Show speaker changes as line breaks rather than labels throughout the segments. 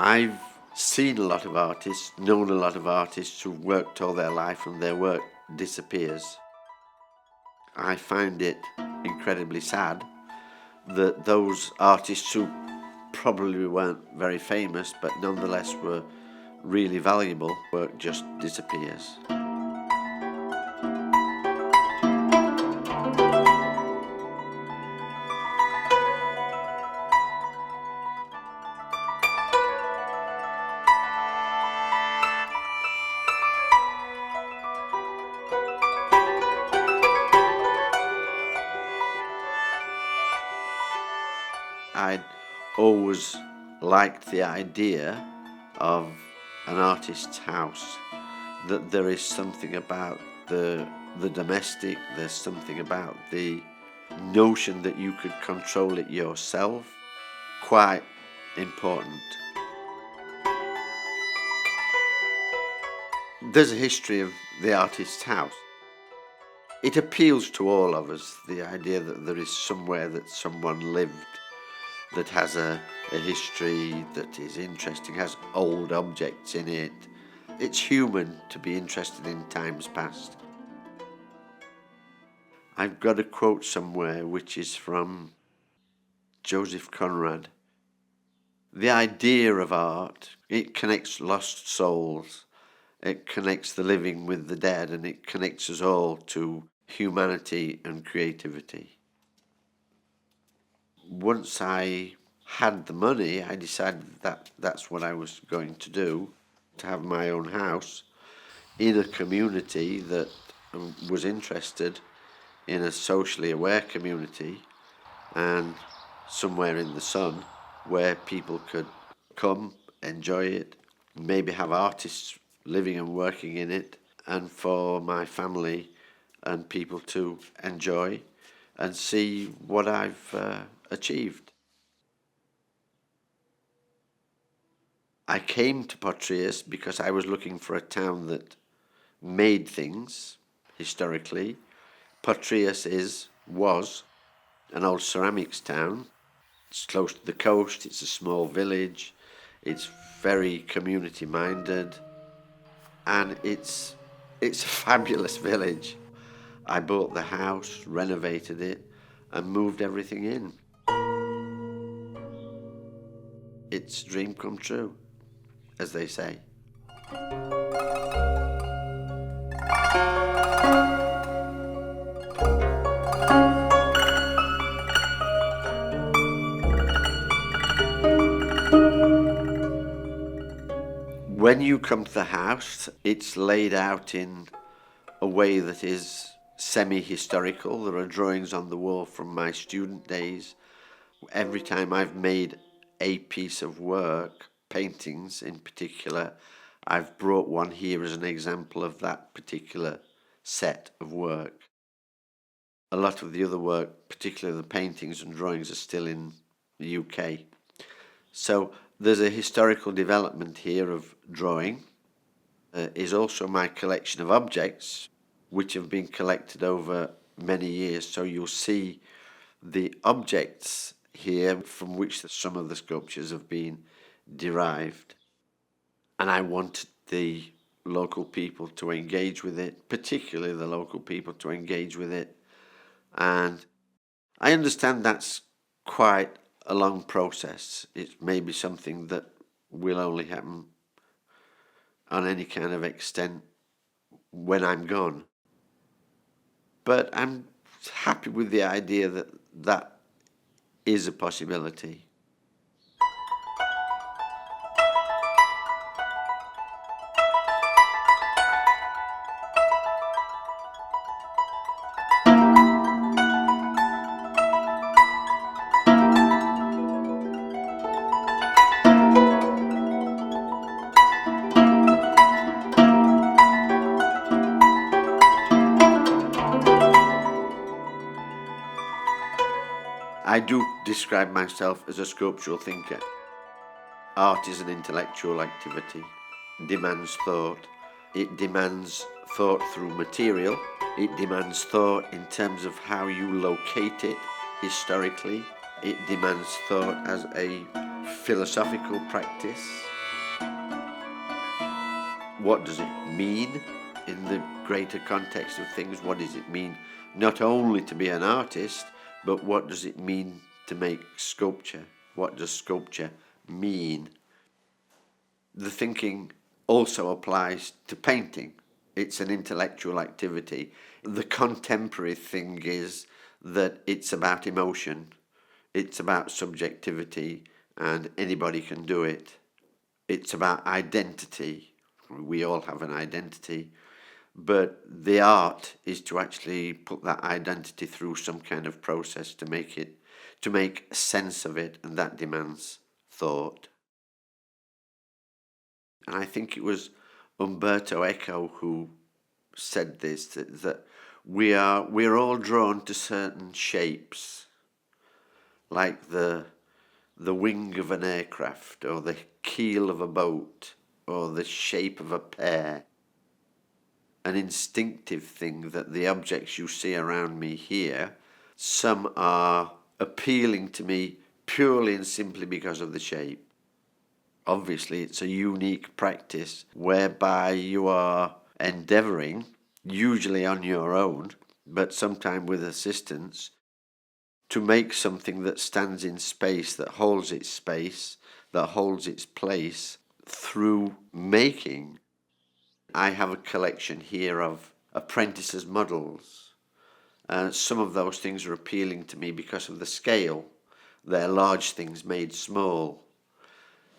I've seen a lot of artists, known a lot of artists who've worked all their life and their work disappears. I find it incredibly sad that those artists who probably weren't very famous but nonetheless were really valuable, work just disappears. I'd always liked the idea of an artist's house, that there is something about the domestic, there's something about the notion that you could control it yourself, quite important. There's a history of the artist's house. It appeals to all of us, the idea that there is somewhere that someone lived, that has a history that is interesting, has old objects in it. It's human to be interested in times past. I've got a quote somewhere which is from Joseph Conrad. The idea of art, it connects lost souls, it connects the living with the dead, and it connects us all to humanity and creativity. Once I had the money, I decided that that's what I was going to do, to have my own house in a community that was interested in a socially aware community, and somewhere in the sun where people could come, enjoy it, maybe have artists living and working in it, and for my family and people to enjoy and see what I've achieved. I came to Potries because I was looking for a town that made things historically. Potries was an old ceramics town. It's close to the coast, it's a small village, it's very community minded, and it's a fabulous village. I bought the house, renovated it, and moved everything in. It's a dream come true, as they say. When you come to the house, it's laid out in a way that is semi-historical. There are drawings on the wall from my student days. Every time I've made a piece of work, paintings in particular, I've brought one here as an example of that particular set of work. A lot of the other work, particularly the paintings and drawings, are still in the UK. So there's a historical development here of drawing. Is also my collection of objects, which have been collected over many years. So you'll see the objects here from which some of the sculptures have been derived. And I wanted the local people to engage with it, particularly the local people to engage with it. And I understand that's quite a long process. It may be something that will only happen on any kind of extent when I'm gone. But I'm happy with the idea that that is a possibility. I do describe myself as a sculptural thinker. Art is an intellectual activity, demands thought. It demands thought through material. It demands thought in terms of how you locate it historically. It demands thought as a philosophical practice. What does it mean in the greater context of things? What does it mean not only to be an artist, but what does it mean to make sculpture? What does sculpture mean? The thinking also applies to painting. It's an intellectual activity. The contemporary thing is that it's about emotion, it's about subjectivity, and anybody can do it. It's about identity. We all have an identity, but the art is to actually put that identity through some kind of process to make sense of it, and that demands thought. And I think it was Umberto Eco who said this, that we're all drawn to certain shapes, like the wing of an aircraft, or the keel of a boat, or the shape of a pear. An instinctive thing that the objects you see around me here, some are appealing to me purely and simply because of the shape. Obviously, it's a unique practice whereby you are endeavouring, usually on your own, but sometimes with assistance, to make something that stands in space, that holds its space, that holds its place through making. I have a collection here of apprentices' models. Some of those things are appealing to me because of the scale. They're large things made small.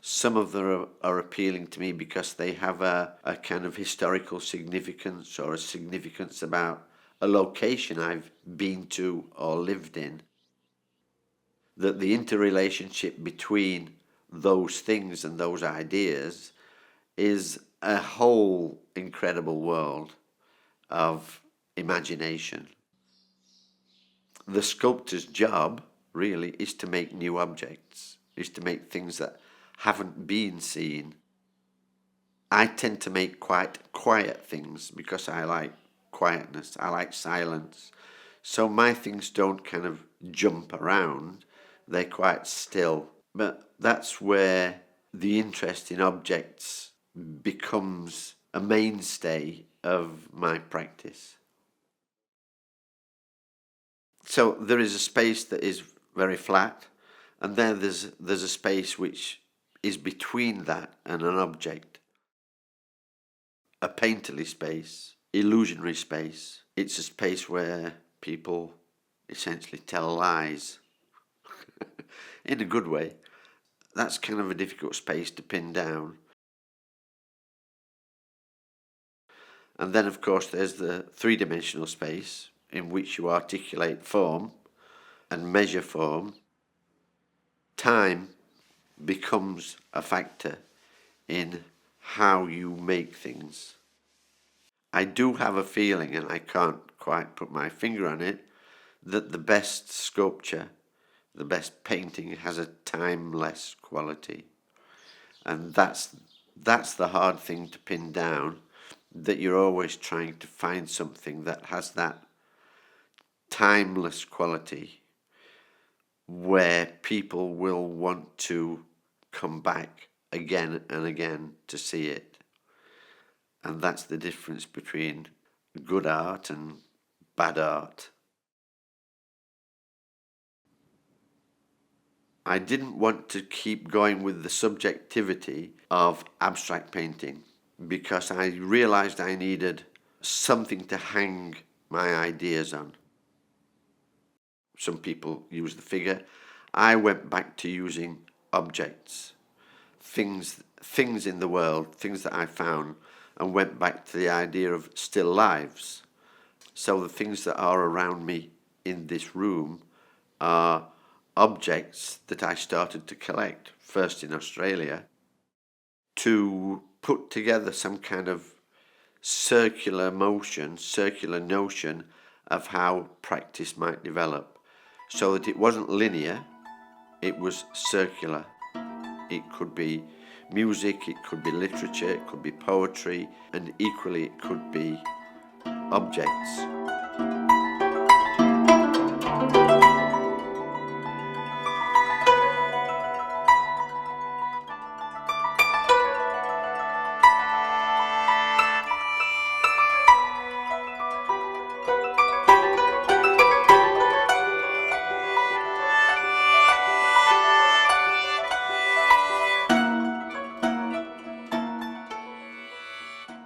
Some of them are appealing to me because they have a kind of historical significance, or a significance about a location I've been to or lived in. That the interrelationship between those things and those ideas is a whole incredible world of imagination. The sculptor's job, really, is to make new objects, is to make things that haven't been seen. I tend to make quite quiet things because I like quietness, I like silence. So my things don't kind of jump around, they're quite still. But that's where the interest in objects becomes a mainstay of my practice. So there is a space that is very flat, and then there's a space which is between that and an object. A painterly space, illusionary space. It's a space where people essentially tell lies in a good way. That's kind of a difficult space to pin down. And then, of course, there's the three-dimensional space in which you articulate form and measure form. Time becomes a factor in how you make things. I do have a feeling, and I can't quite put my finger on it, that the best sculpture, the best painting has a timeless quality. And that's the hard thing to pin down, that you're always trying to find something that has that timeless quality where people will want to come back again and again to see it. And that's the difference between good art and bad art. I didn't want to keep going with the subjectivity of abstract painting because I realized I needed something to hang my ideas on. Some people use the figure. I went back to using objects, things in the world, things that I found, and went back to the idea of still lives. So the things that are around me in this room are objects that I started to collect, first in Australia, to put together some kind of circular motion, circular notion of how practice might develop. so that it wasn't linear, it was circular. It could be music, it could be literature, it could be poetry, and equally it could be objects.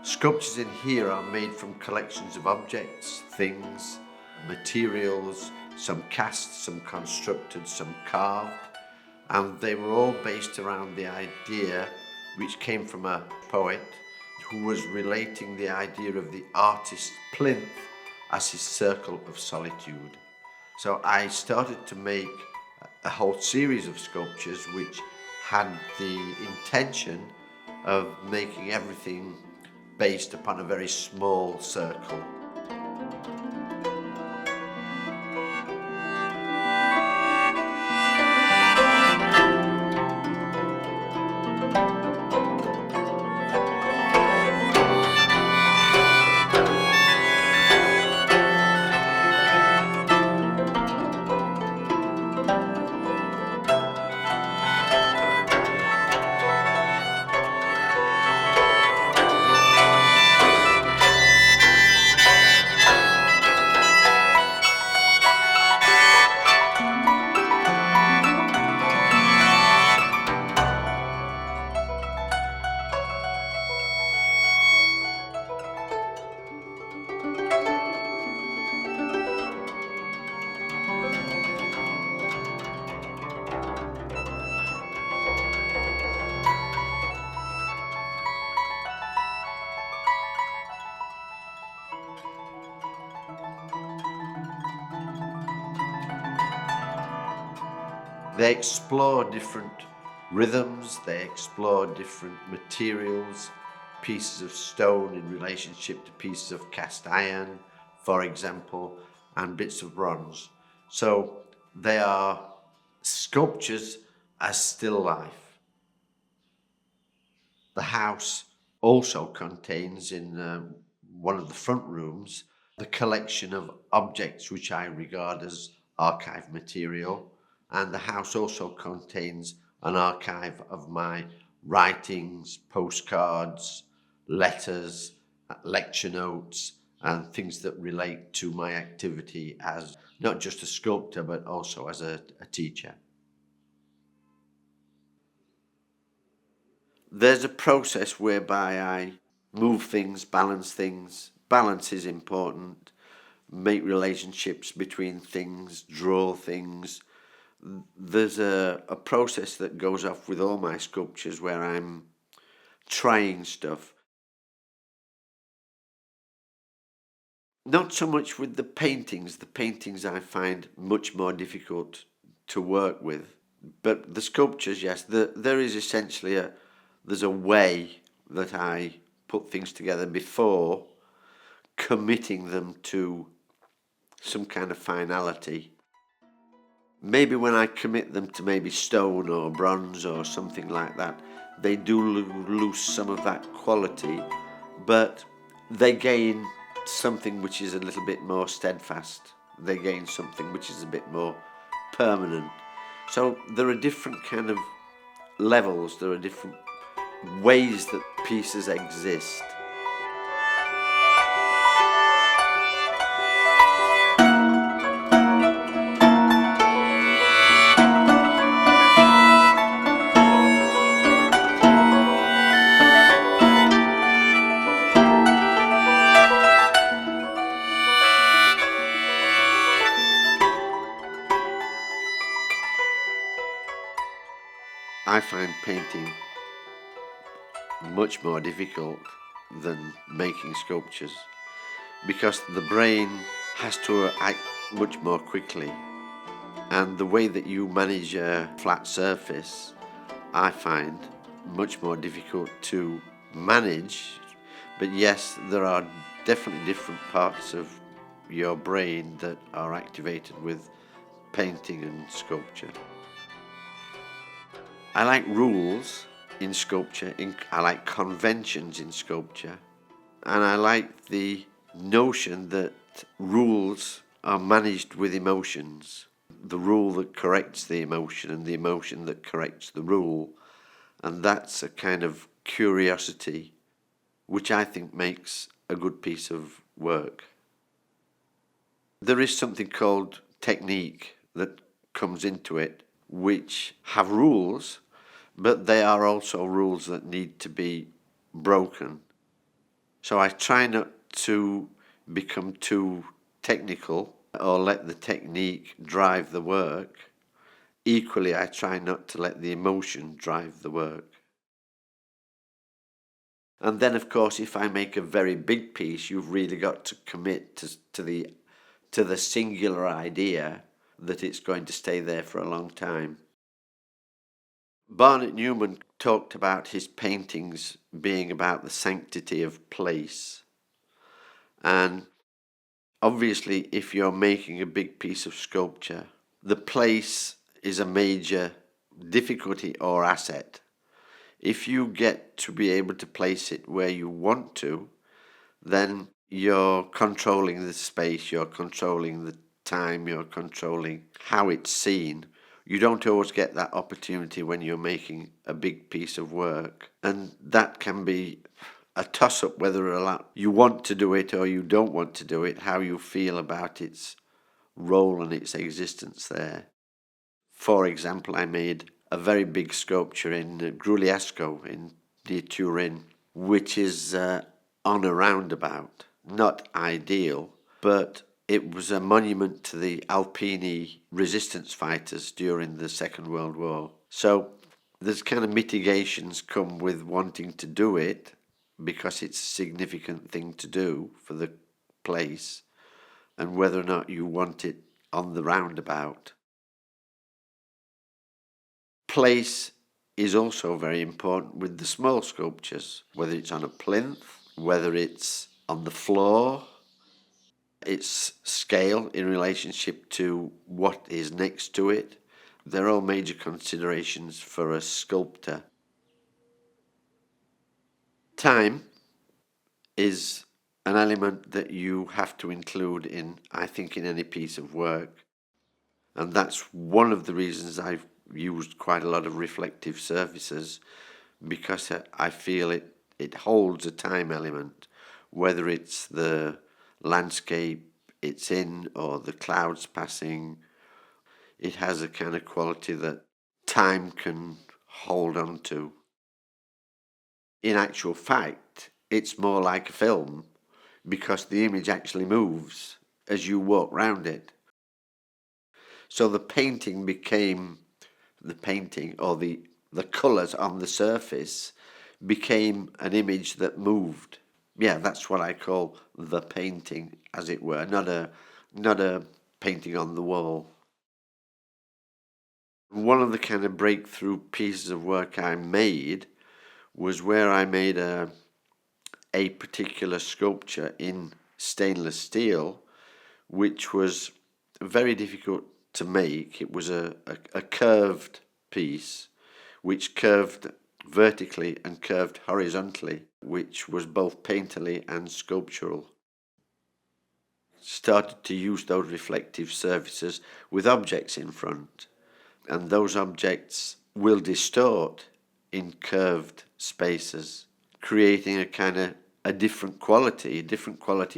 Sculptures in here are made from collections of objects, things, materials, some cast, some constructed, some carved, and they were all based around the idea which came from a poet who was relating the idea of the artist's plinth as his circle of solitude. So I started to make a whole series of sculptures which had the intention of making everything based upon a very small circle. They explore different rhythms, they explore different materials, pieces of stone in relationship to pieces of cast iron, for example, and bits of bronze. So they are sculptures as still life. The house also contains in one of the front rooms the collection of objects which I regard as archive material, and the house also contains an archive of my writings, postcards, letters, lecture notes, and things that relate to my activity as not just a sculptor but also as a teacher. There's a process whereby I move things, balance things. Balance is important. Make relationships between things, draw things. There's a process that goes off with all my sculptures where I'm trying stuff. Not so much with the paintings. The paintings I find much more difficult to work with. But the sculptures, yes, there is essentially there's a way that I put things together before committing them to some kind of finality. Maybe when I commit them to maybe stone or bronze or something like that, they do lose some of that quality, but they gain something which is a little bit more steadfast. They gain something which is a bit more permanent. So there are different kind of levels, there are different ways that pieces exist. I find painting much more difficult than making sculptures because the brain has to act much more quickly, and the way that you manage a flat surface I find much more difficult to manage. But yes, there are definitely different parts of your brain that are activated with painting and sculpture. I like rules in sculpture, I like conventions in sculpture, and I like the notion that rules are managed with emotions. The rule that corrects the emotion and the emotion that corrects the rule, and that's a kind of curiosity which I think makes a good piece of work. There is something called technique that comes into it, which have rules, but they are also rules that need to be broken. So I try not to become too technical or let the technique drive the work. Equally, I try not to let the emotion drive the work. And then, of course, if I make a very big piece, you've really got to commit to the singular idea that it's going to stay there for a long time. Barnett Newman talked about his paintings being about the sanctity of place. And obviously, if you're making a big piece of sculpture, the place is a major difficulty or asset. If you get to be able to place it where you want to, then you're controlling the space, you're controlling the time, you're controlling how it's seen. You don't always get that opportunity when you're making a big piece of work. And that can be a toss-up whether or not you want to do it or you don't want to do it, how you feel about its role and its existence there. For example, I made a very big sculpture in Grugliasco in near Turin, which is on a roundabout. Not ideal, but it was a monument to the Alpini resistance fighters during the Second World War. So there's kind of mitigations come with wanting to do it because it's a significant thing to do for the place, and whether or not you want it on the roundabout. Place is also very important with the small sculptures, whether it's on a plinth, whether it's on the floor. Its scale in relationship to what is next to it. They're all major considerations for a sculptor. Time is an element that you have to include in, I think, in any piece of work. And that's one of the reasons I've used quite a lot of reflective surfaces, because I feel it holds a time element, whether it's the landscape it's in or the clouds passing. It has a kind of quality that time can hold on to. In actual fact, it's more like a film because the image actually moves as you walk round it. So the painting became the painting, or the colours on the surface became an image that moved. Yeah, that's what I call the painting, as it were, not a painting on the wall. One of the kind of breakthrough pieces of work I made was where I made a particular sculpture in stainless steel, which was very difficult to make. It was a curved piece, which curved vertically and curved horizontally, which was both painterly and sculptural. Started to use those reflective surfaces with objects in front, and those objects will distort in curved spaces, creating a kind of a different quality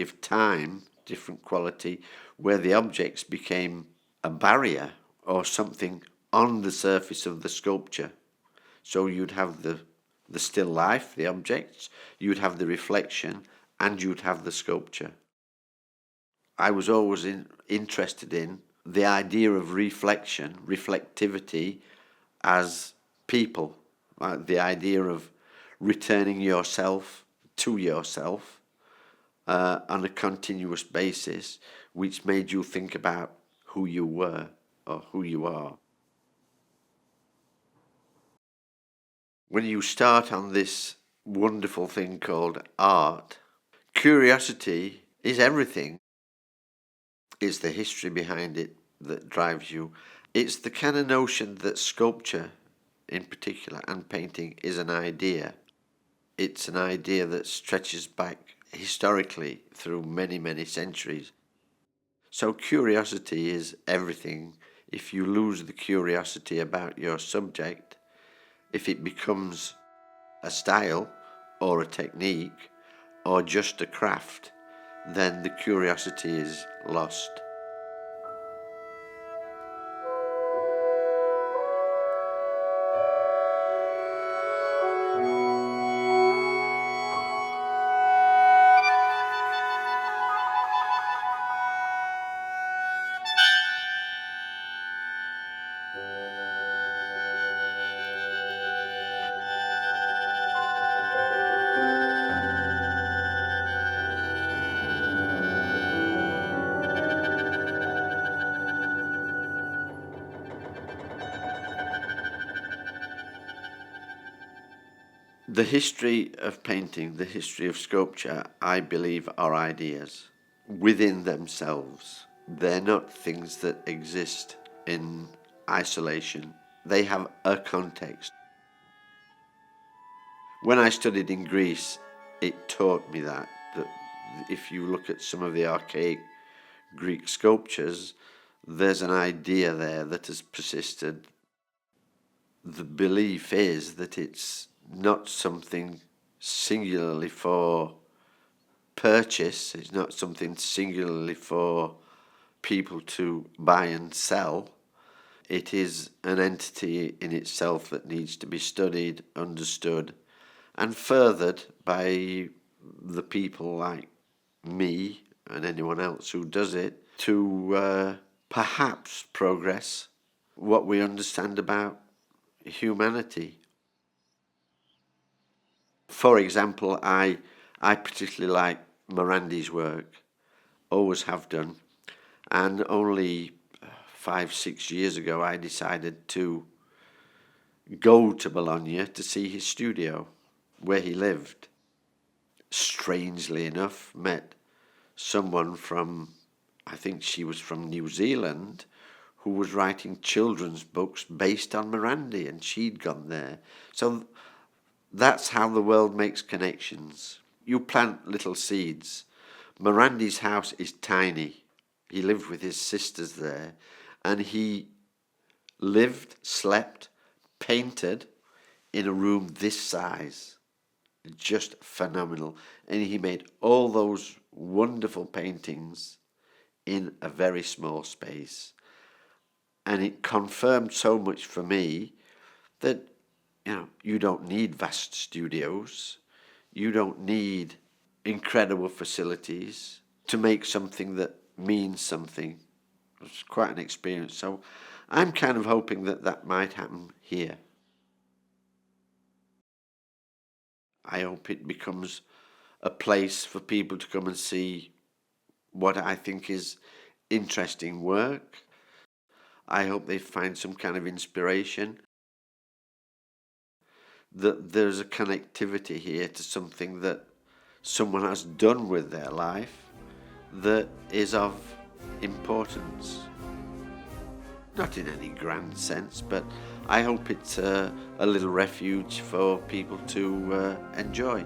of time, different quality where the objects became a barrier or something on the surface of the sculpture. So you'd have the still life, the objects, you'd have the reflection, and you'd have the sculpture. I was always interested in the idea of reflection, reflectivity as people, the idea of returning yourself to yourself on a continuous basis, which made you think about who you were or who you are. When you start on this wonderful thing called art, curiosity is everything. It's the history behind it. that drives you. It's the kind of notion that sculpture in particular and painting is an idea. It's an idea that stretches back historically through many, many centuries. So curiosity is everything. If you lose the curiosity about your subject, if it becomes a style or a technique or just a craft, then the curiosity is lost. The history of painting, the history of sculpture, I believe, are ideas within themselves. They're not things that exist in isolation. They have a context. When I studied in Greece, it taught me that if you look at some of the archaic Greek sculptures, there's an idea there that has persisted. The belief is that it's not something singularly for purchase, it's not something singularly for people to buy and sell. It is an entity in itself that needs to be studied, understood, and furthered by the people like me and anyone else who does it to perhaps progress what we understand about humanity. For example, I particularly like Morandi's work, always have done, and only 5-6 years ago I decided to go to Bologna to see his studio where he lived. Strangely enough, met someone from, I think she was from New Zealand, who was writing children's books based on Morandi, and she'd gone there. So that's how the world makes connections. You plant little seeds. Morandi's house is tiny. He lived with his sisters there, and he lived, slept, painted in a room this size. Just phenomenal. And he made all those wonderful paintings in a very small space. And it confirmed so much for me that you don't need vast studios. You don't need incredible facilities to make something that means something. It's quite an experience. So I'm kind of hoping that that might happen here. I hope it becomes a place for people to come and see what I think is interesting work. I hope they find some kind of inspiration, that there's a connectivity here to something that someone has done with their life that is of importance. Not in any grand sense, but I hope it's a little refuge for people to enjoy.